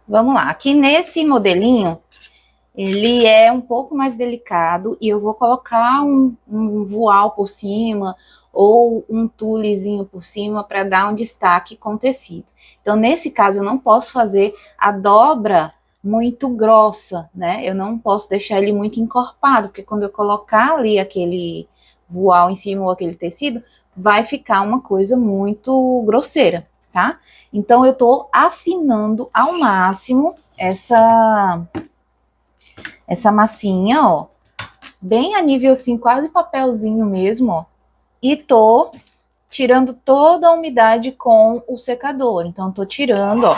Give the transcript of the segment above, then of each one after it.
Vamos lá, aqui nesse modelinho, ele é um pouco mais delicado e eu vou colocar um voal por cima ou um tulezinho por cima para dar um destaque com o tecido. Então, nesse caso, eu não posso fazer a dobra muito grossa, né? Eu não posso deixar ele muito encorpado, porque quando eu colocar ali aquele voal em cima ou aquele tecido, vai ficar uma coisa muito grosseira, tá? Então, eu tô afinando ao máximo essa massinha, ó, bem a nível assim, quase papelzinho mesmo, ó. E tô tirando toda a umidade com o secador. Então, tô tirando, ó.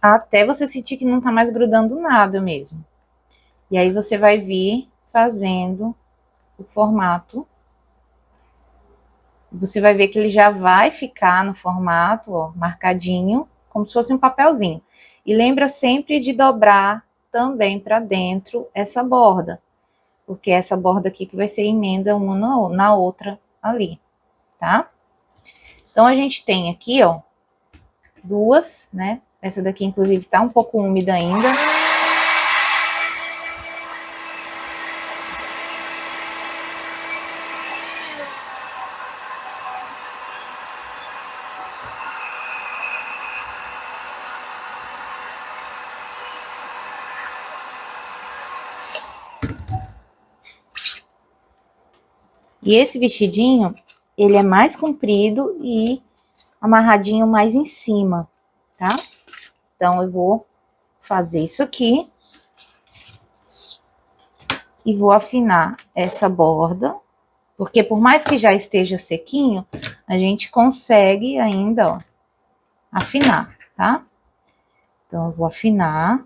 Até você sentir que não tá mais grudando nada mesmo. E aí você vai vir fazendo o formato. Você vai ver que ele já vai ficar no formato, ó, marcadinho, como se fosse um papelzinho. E lembra sempre de dobrar também para dentro essa borda, porque essa borda aqui que vai ser emenda uma na outra ali, tá? Então, a gente tem aqui, ó, duas, né? Essa daqui, inclusive, tá um pouco úmida ainda. E esse vestidinho, ele é mais comprido e amarradinho mais em cima, tá? Então, eu vou fazer isso aqui. E vou afinar essa borda, porque por mais que já esteja sequinho, a gente consegue ainda, ó, afinar, tá? Então, eu vou afinar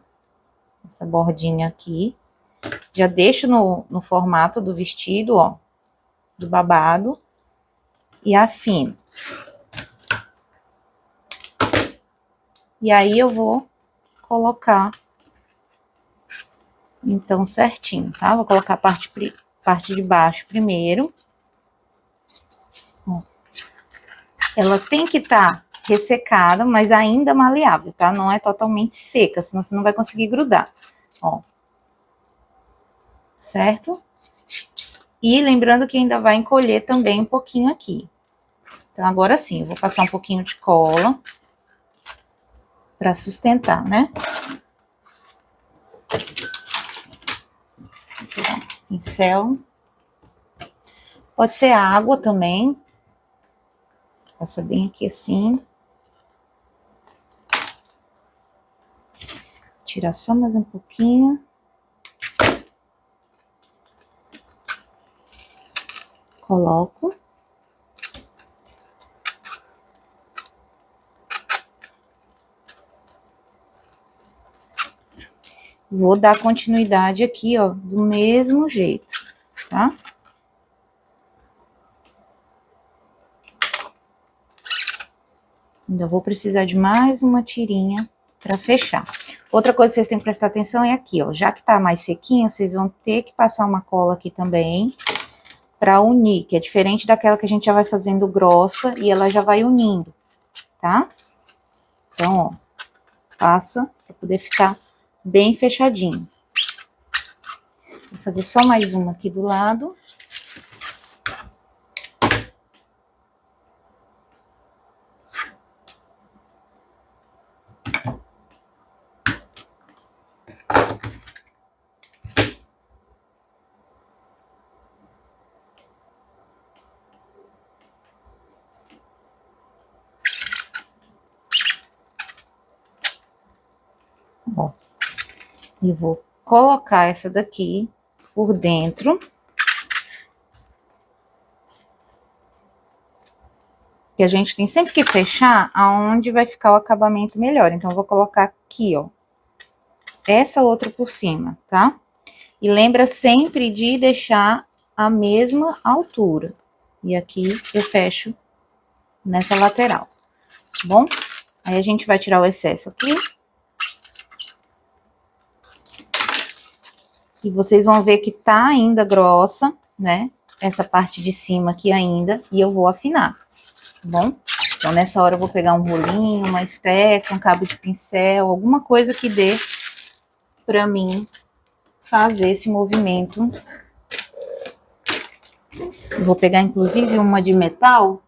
essa bordinha aqui. Já deixo no formato do vestido, ó, do babado. E afino. E aí, eu vou colocar, então, certinho, tá? Vou colocar a parte de baixo primeiro. Ó. Ela tem que estar ressecada, mas ainda maleável, tá? Não é totalmente seca, senão você não vai conseguir grudar, ó. Certo? E lembrando que ainda vai encolher também um pouquinho aqui. Então, agora sim, eu vou passar um pouquinho de cola para sustentar, né? Vou pegar um pincel. Pode ser água também. Passa bem aqui assim. Tirar só mais um pouquinho. Coloco. Vou dar continuidade aqui, ó, do mesmo jeito, tá? Ainda vou precisar de mais uma tirinha para fechar. Outra coisa que vocês têm que prestar atenção é aqui, ó. Já que tá mais sequinho, vocês vão ter que passar uma cola aqui também para unir, que é diferente daquela que a gente já vai fazendo grossa e ela já vai unindo, tá? Então, ó, passa para poder ficar bem fechadinho. Vou fazer só mais uma aqui do lado. Ó, e vou colocar essa daqui por dentro. Que a gente tem sempre que fechar aonde vai ficar o acabamento melhor. Então, eu vou colocar aqui, ó, essa outra por cima, tá? E lembra sempre de deixar a mesma altura. E aqui eu fecho nessa lateral, tá bom? Aí a gente vai tirar o excesso aqui. E vocês vão ver que tá ainda grossa, né? Essa parte de cima aqui ainda, e eu vou afinar, tá bom? Então, nessa hora eu vou pegar um rolinho, uma esteca, um cabo de pincel, alguma coisa que dê pra mim fazer esse movimento. Eu vou pegar, inclusive, uma de metal,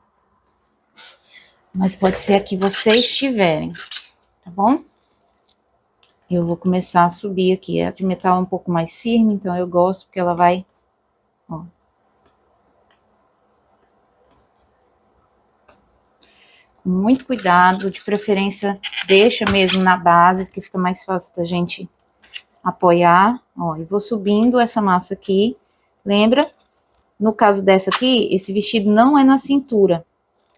mas pode ser a que vocês tiverem, tá bom? Eu vou começar a subir aqui. A de metal é um pouco mais firme, então eu gosto porque ela vai, ó. Com muito cuidado, de preferência deixa mesmo na base, porque fica mais fácil da gente apoiar, ó. E vou subindo essa massa aqui. Lembra? No caso dessa aqui, esse vestido não é na cintura.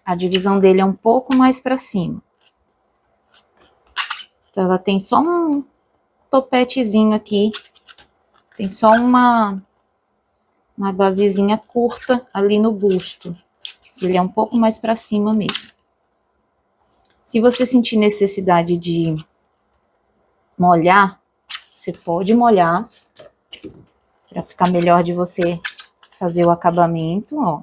A divisão dele é um pouco mais pra cima. Então, ela tem só um topetezinho aqui. Tem só uma basezinha curta ali no busto. Ele é um pouco mais pra cima mesmo. Se você sentir necessidade de molhar, você pode molhar para ficar melhor de você fazer o acabamento, ó.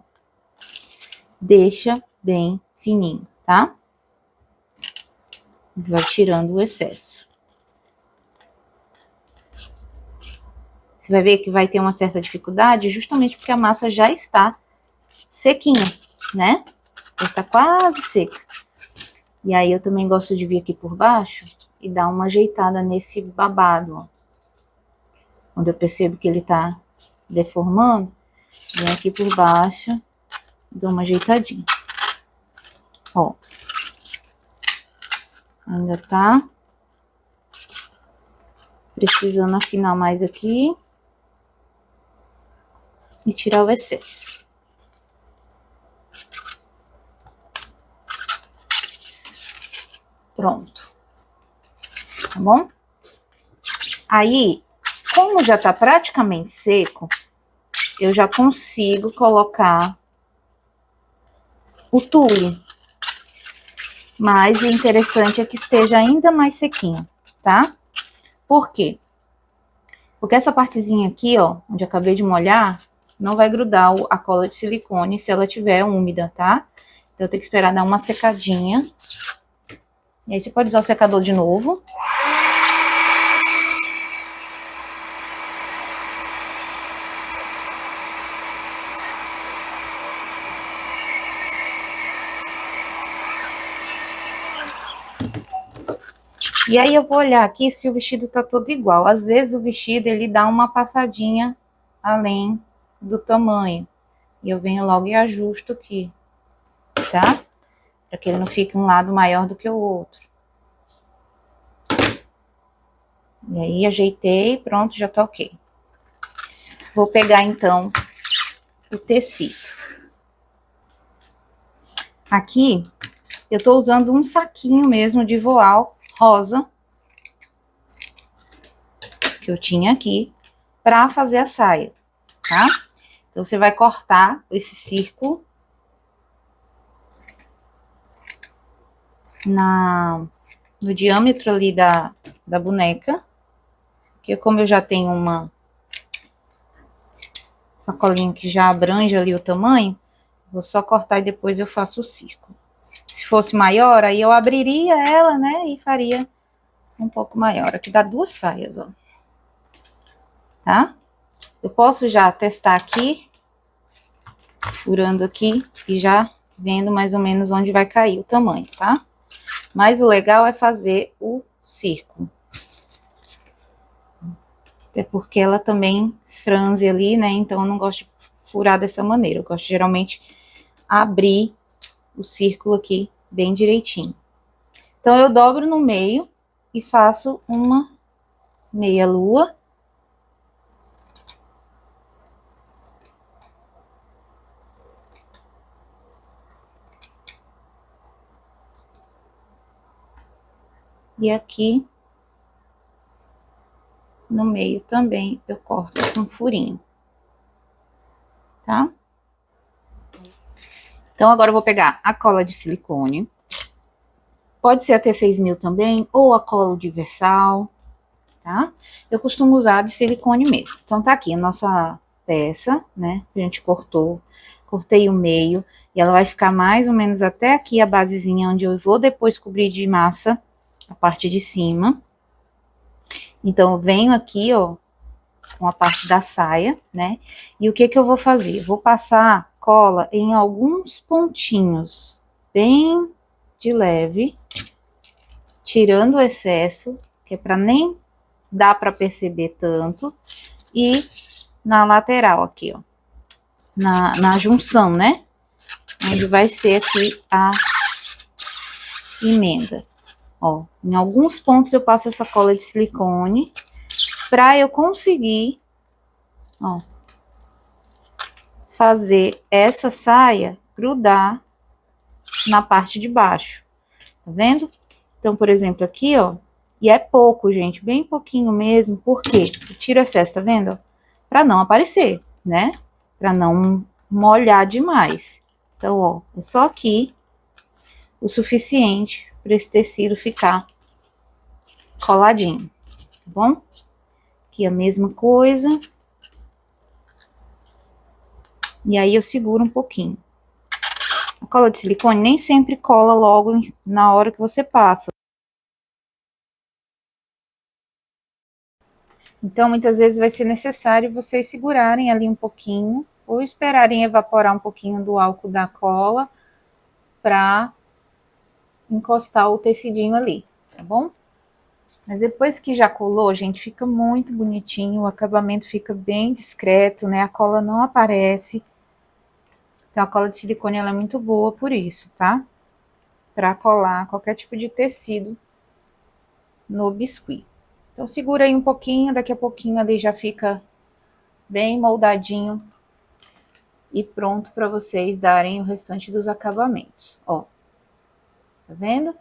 Deixa bem fininho, tá? Vai tirando o excesso. Você vai ver que vai ter uma certa dificuldade, justamente porque a massa já está sequinha, né? Já está quase seca. E aí eu também gosto de vir aqui por baixo e dar uma ajeitada nesse babado, ó. Quando eu percebo que ele tá deformando, venho aqui por baixo, dou uma ajeitadinha. Ó. Ainda tá precisando afinar mais aqui. E tirar o excesso. Pronto. Tá bom? Aí, como já tá praticamente seco, eu já consigo colocar o tule. Mas o interessante é que esteja ainda mais sequinho, tá? Por quê? Porque essa partezinha aqui, ó, onde eu acabei de molhar, não vai grudar a cola de silicone se ela tiver úmida, tá? Então eu tenho que esperar dar uma secadinha. E aí você pode usar o secador de novo. E aí eu vou olhar aqui se o vestido tá todo igual. Às vezes o vestido, ele dá uma passadinha além do tamanho. E eu venho logo e ajusto aqui, tá? Para que ele não fique um lado maior do que o outro. E aí ajeitei, pronto, já tá ok. Vou pegar então o tecido. Aqui eu tô usando um saquinho mesmo de voal rosa que eu tinha aqui para fazer a saia, tá? Então você vai cortar esse círculo no diâmetro ali da boneca, que como eu já tenho uma sacolinha que já abrange ali o tamanho, vou só cortar e depois eu faço o círculo. Se fosse maior, aí eu abriria ela, né, e faria um pouco maior. Aqui dá 2 saias, ó. Tá? Eu posso já testar aqui, furando aqui e já vendo mais ou menos onde vai cair o tamanho, tá? Mas o legal é fazer o círculo. Até porque ela também franze ali, né? Então eu não gosto de furar dessa maneira. Eu gosto geralmente abrir o círculo aqui bem direitinho. Então eu dobro no meio e faço uma meia lua. E aqui no meio também eu corto com um furinho, tá? Então, agora eu vou pegar a cola de silicone. Pode ser a T6000 também, ou a cola universal, tá? Eu costumo usar de silicone mesmo. Então, tá aqui a nossa peça, né? A gente cortei o meio, e ela vai ficar mais ou menos até aqui a basezinha, onde eu vou depois cobrir de massa a parte de cima. Então, eu venho aqui, ó, com a parte da saia, né? E o que que eu vou fazer? Eu vou passar cola em alguns pontinhos, bem de leve, tirando o excesso, que é para nem dar para perceber tanto, e na lateral aqui, ó, na junção, né? Onde vai ser aqui a emenda. Ó, em alguns pontos eu passo essa cola de silicone para eu conseguir, ó, fazer essa saia grudar na parte de baixo, tá vendo? Então, por exemplo, aqui, ó, e é pouco, gente, bem pouquinho mesmo, porque eu tiro o excesso, tá vendo? Para não aparecer, né? Para não molhar demais. Então, ó, é só aqui o suficiente para esse tecido ficar coladinho, tá bom? Aqui a mesma coisa. E aí eu seguro um pouquinho. A cola de silicone nem sempre cola logo na hora que você passa. Então, muitas vezes vai ser necessário vocês segurarem ali um pouquinho, ou esperarem evaporar um pouquinho do álcool da cola, para encostar o tecidinho ali, tá bom? Mas depois que já colou, gente, fica muito bonitinho, o acabamento fica bem discreto, né? A cola não aparece. Então, a cola de silicone, ela é muito boa por isso, tá? Para colar qualquer tipo de tecido no biscuit. Então, segura aí um pouquinho, daqui a pouquinho ali já fica bem moldadinho e pronto para vocês darem o restante dos acabamentos. Ó, tá vendo?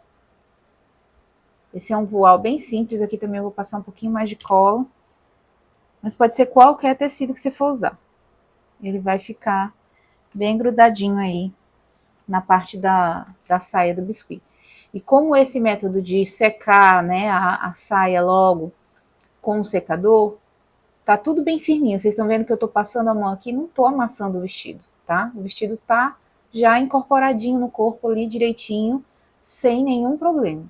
Esse é um voal bem simples, aqui também eu vou passar um pouquinho mais de cola. Mas pode ser qualquer tecido que você for usar. Ele vai ficar bem grudadinho aí na parte da saia do biscuit. E como esse método de secar, né, a saia logo com o secador, tá tudo bem firminho. Vocês estão vendo que eu tô passando a mão aqui, não tô amassando o vestido, tá? O vestido tá já incorporadinho no corpo ali direitinho, sem nenhum problema.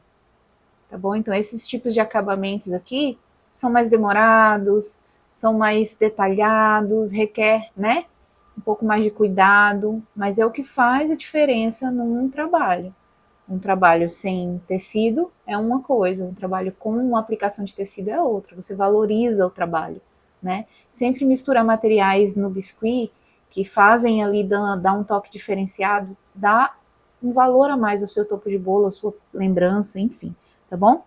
Tá bom? Então, esses tipos de acabamentos aqui são mais demorados, são mais detalhados, requer, né, um pouco mais de cuidado, mas é o que faz a diferença num trabalho. Um trabalho sem tecido é uma coisa, um trabalho com uma aplicação de tecido é outra. Você valoriza o trabalho, né? Sempre misturar materiais no biscuit que fazem ali dar um toque diferenciado, dá um valor a mais ao seu topo de bolo, à sua lembrança, enfim, tá bom?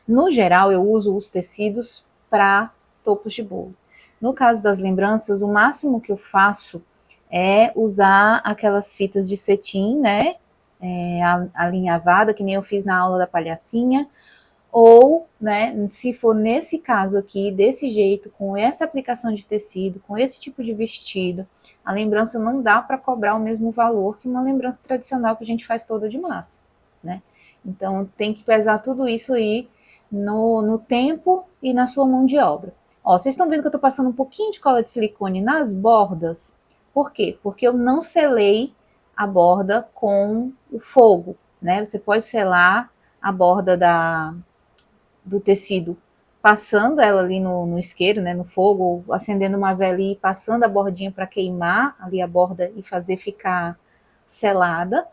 No geral, eu uso os tecidos para topos de bolo. No caso das lembranças, o máximo que eu faço é usar aquelas fitas de cetim, né? Alinhavada, que nem eu fiz na aula da palhacinha, ou, né, se for nesse caso aqui, desse jeito, com essa aplicação de tecido, com esse tipo de vestido, a lembrança não dá para cobrar o mesmo valor que uma lembrança tradicional que a gente faz toda de massa, né? Então, tem que pesar tudo isso aí no tempo e na sua mão de obra. Ó, vocês estão vendo que eu tô passando um pouquinho de cola de silicone nas bordas. Por quê? Porque eu não selei a borda com o fogo, né? Você pode selar a borda do tecido passando ela ali no isqueiro, né, no fogo, ou acendendo uma vela e passando a bordinha para queimar ali a borda e fazer ficar selada.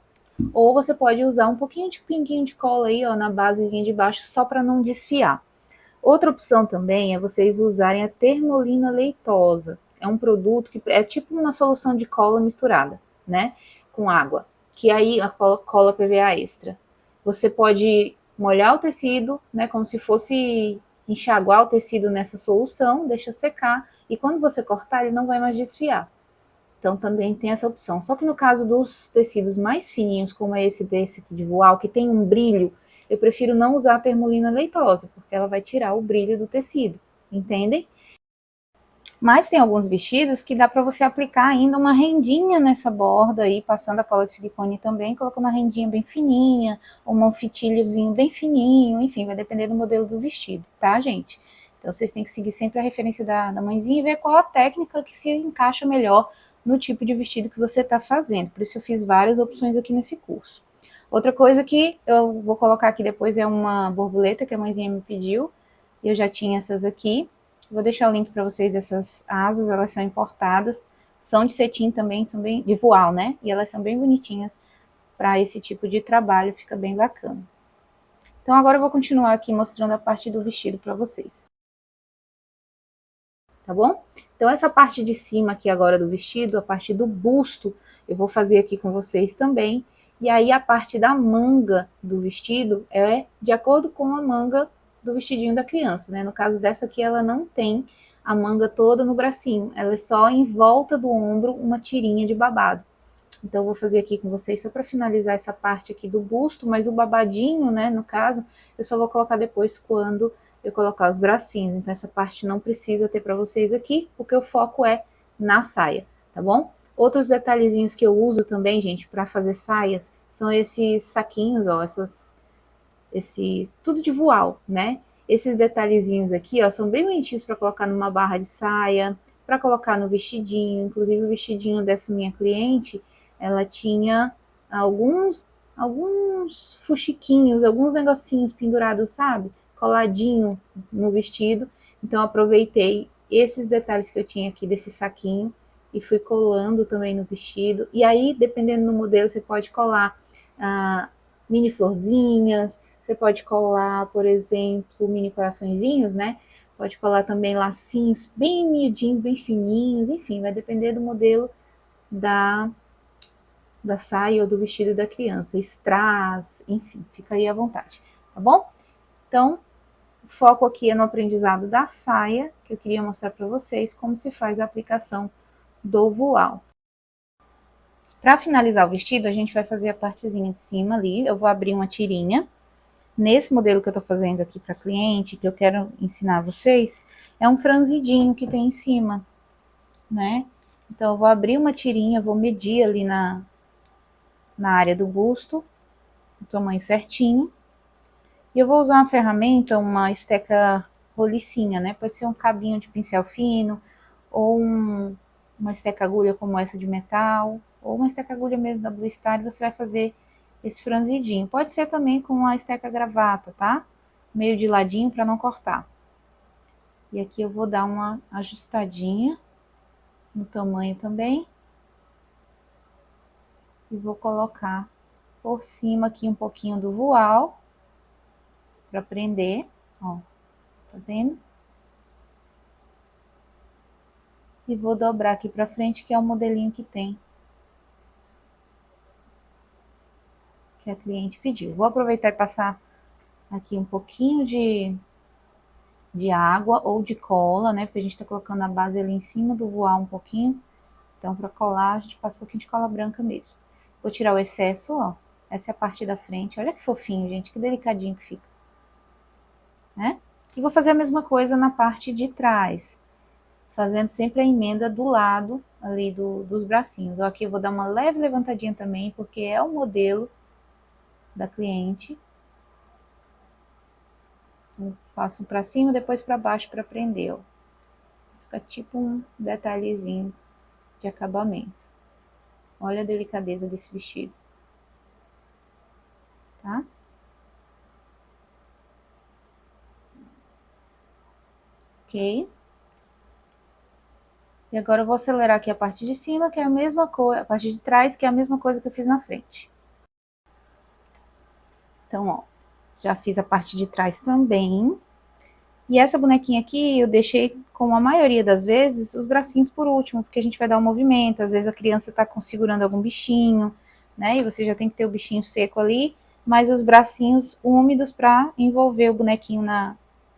Ou você pode usar um pouquinho de pinguinho de cola aí, ó, na basezinha de baixo, só para não desfiar. Outra opção também é vocês usarem a termolina leitosa. É um produto que é tipo uma solução de cola misturada, né, com água, que aí a cola PVA extra. Você pode molhar o tecido, né, como se fosse enxaguar o tecido nessa solução, deixa secar, e quando você cortar, ele não vai mais desfiar. Então também tem essa opção. Só que no caso dos tecidos mais fininhos, como é esse desse aqui de voal, que tem um brilho, eu prefiro não usar a termolina leitosa, porque ela vai tirar o brilho do tecido, entendem? Mas tem alguns vestidos que dá para você aplicar ainda uma rendinha nessa borda aí, passando a cola de silicone também, colocando a rendinha bem fininha, ou um fitilhozinho bem fininho, enfim, vai depender do modelo do vestido, tá, gente? Então vocês têm que seguir sempre a referência da mãezinha e ver qual a técnica que se encaixa melhor no tipo de vestido que você está fazendo. Por isso eu fiz várias opções aqui nesse curso. Outra coisa que eu vou colocar aqui depois é uma borboleta que a mãezinha me pediu. Eu já tinha essas aqui. Vou deixar o link para vocês dessas asas, elas são importadas, são de cetim também, são bem de voal, né? E elas são bem bonitinhas para esse tipo de trabalho, fica bem bacana. Então agora eu vou continuar aqui mostrando a parte do vestido para vocês. Tá bom? Então essa parte de cima aqui agora do vestido, a parte do busto, eu vou fazer aqui com vocês também. E aí a parte da manga do vestido é de acordo com a manga do vestidinho da criança, né? No caso dessa aqui, ela não tem a manga toda no bracinho, ela é só em volta do ombro uma tirinha de babado. Então eu vou fazer aqui com vocês só para finalizar essa parte aqui do busto, mas o babadinho, né, no caso, eu só vou colocar depois quando eu colocar os bracinhos. Então essa parte não precisa ter para vocês aqui, porque o foco é na saia, tá bom? Outros detalhezinhos que eu uso também, gente, para fazer saias, são esses saquinhos, ó, tudo de voal, né? Esses detalhezinhos aqui, ó, são bem bonitinhos para colocar numa barra de saia, para colocar no vestidinho. Inclusive o vestidinho dessa minha cliente, ela tinha alguns fuxiquinhos, alguns negocinhos pendurados, sabe? Coladinho no vestido. Então aproveitei esses detalhes que eu tinha aqui desse saquinho e fui colando também no vestido. E aí, dependendo do modelo, você pode colar mini florzinhas, você pode colar, por exemplo, mini coraçõezinhos, né? Pode colar também lacinhos bem miudinhos, bem fininhos, enfim, vai depender do modelo da saia ou do vestido da criança, strass, enfim, fica aí à vontade, tá bom? Então, o foco aqui é no aprendizado da saia, que eu queria mostrar para vocês como se faz a aplicação do voal. Para finalizar o vestido, a gente vai fazer a partezinha de cima ali, eu vou abrir uma tirinha. Nesse modelo que eu tô fazendo aqui para cliente, que eu quero ensinar vocês, é um franzidinho que tem em cima, né? Então, eu vou abrir uma tirinha, vou medir ali na área do busto, o tamanho certinho. E eu vou usar uma ferramenta, uma esteca rolicinha, né? Pode ser um cabinho de pincel fino, ou uma esteca agulha como essa de metal, ou uma esteca agulha mesmo da Blue Star, e você vai fazer esse franzidinho. Pode ser também com a esteca gravata, tá? Meio de ladinho para não cortar. E aqui eu vou dar uma ajustadinha no tamanho também. E vou colocar por cima aqui um pouquinho do voal para prender, ó, tá vendo? E vou dobrar aqui para frente, que é o modelinho que tem, que a cliente pediu. Vou aproveitar e passar aqui um pouquinho de água ou de cola, né? Porque a gente tá colocando a base ali em cima do voal um pouquinho. Então, para colar, a gente passa um pouquinho de cola branca mesmo. Vou tirar o excesso, ó. Essa é a parte da frente. Olha que fofinho, gente. Que delicadinho que fica. Né? E vou fazer a mesma coisa na parte de trás. Fazendo sempre a emenda do lado ali dos bracinhos. Ó, aqui eu vou dar uma leve levantadinha também, porque é o modelo da cliente. Eu faço para cima, depois para baixo para prender, ó. Fica tipo um detalhezinho de acabamento. Olha a delicadeza desse vestido. Tá? Ok. E agora eu vou acelerar aqui a parte de cima, que é a mesma coisa, a parte de trás, que é a mesma coisa que eu fiz na frente. Então, ó, já fiz a parte de trás também. E essa bonequinha aqui, eu deixei, como a maioria das vezes, os bracinhos por último, porque a gente vai dar um movimento, às vezes a criança tá segurando algum bichinho, né, e você já tem que ter o bichinho seco ali, mas os bracinhos úmidos para envolver o bonequinho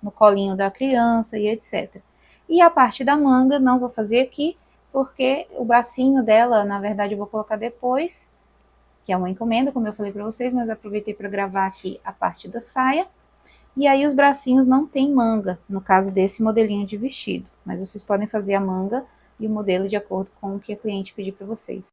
no colinho da criança e etc. E a parte da manga, não vou fazer aqui, porque o bracinho dela, na verdade, eu vou colocar depois, que é uma encomenda, como eu falei para vocês, mas aproveitei para gravar aqui a parte da saia. E aí os bracinhos não tem manga, no caso desse modelinho de vestido, mas vocês podem fazer a manga e o modelo de acordo com o que a cliente pedir para vocês.